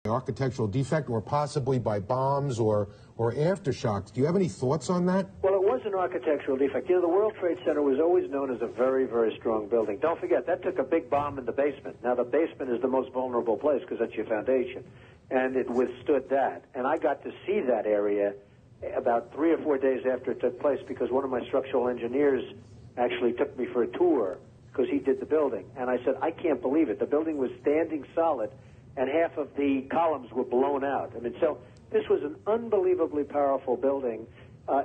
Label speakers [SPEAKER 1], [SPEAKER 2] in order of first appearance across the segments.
[SPEAKER 1] architectural defect or possibly by bombs or aftershocks. Do you have any thoughts on that?
[SPEAKER 2] Well, it was an architectural defect. You know, the World Trade Center was always known as a very, very strong building. Don't forget, that took a big bomb in the basement. Now, the basement is the most vulnerable place because that's your foundation, and it withstood that. And I got to see that area about 3 or 4 days after it took place because one of my structural engineers actually took me for a tour because he did the building. And I said, I can't believe it. The building was standing solid, and half of the columns were blown out. I mean, so this was an unbelievably powerful building.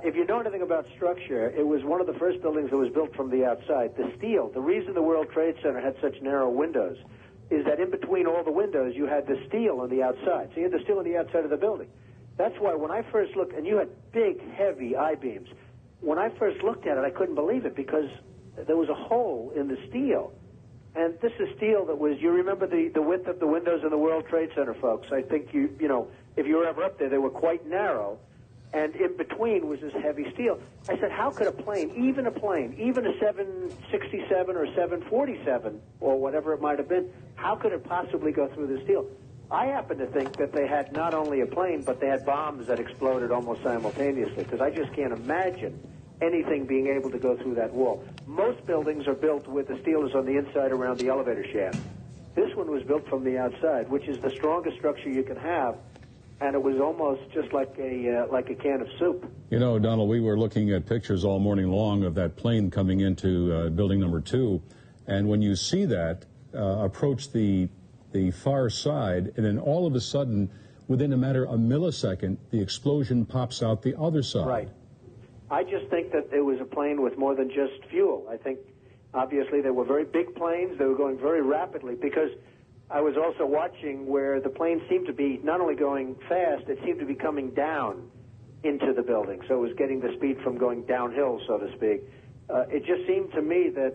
[SPEAKER 2] If you know anything about structure, it was one of the first buildings that was built from the outside. The steel, the reason the World Trade Center had such narrow windows is that in between all the windows, you had the steel on the outside. So you had the steel on the outside of the building. That's why when I first looked, and you had big, heavy I-beams, when I first looked at it, I couldn't believe it because there was a hole in the steel. And this is steel that was, you remember the width of the windows in the World Trade Center, folks. I think you know, if you were ever up there, they were quite narrow. And in between was this heavy steel. I said, how could a plane, even a 767 or 747 or whatever it might have been, how could it possibly go through the steel? I happen to think that they had not only a plane, but they had bombs that exploded almost simultaneously, because I just can't imagine anything being able to go through that wall. Most buildings are built with the steel is on the inside around the elevator shaft. This one was built from the outside, which is the strongest structure you can have, and it was almost just like a can of soup. You
[SPEAKER 3] know, Donald, we were looking at pictures all morning long of that plane coming into building number 2, and when you see that approach the far side, and then all of a sudden, within a matter of a millisecond, the explosion pops out the other side.
[SPEAKER 2] Right. I just think that it was a plane with more than just fuel. I think, obviously, they were very big planes. They were going very rapidly because I was also watching where the plane seemed to be not only going fast, it seemed to be coming down into the building. So it was getting the speed from going downhill, so to speak. It just seemed to me that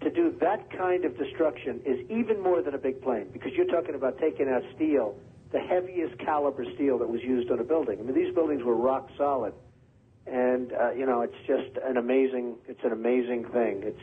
[SPEAKER 2] to do that kind of destruction is even more than a big plane, because you're talking about taking out steel, the heaviest caliber steel that was used on a building. I mean, these buildings were rock solid. And, you know, it's just an amazing thing. It's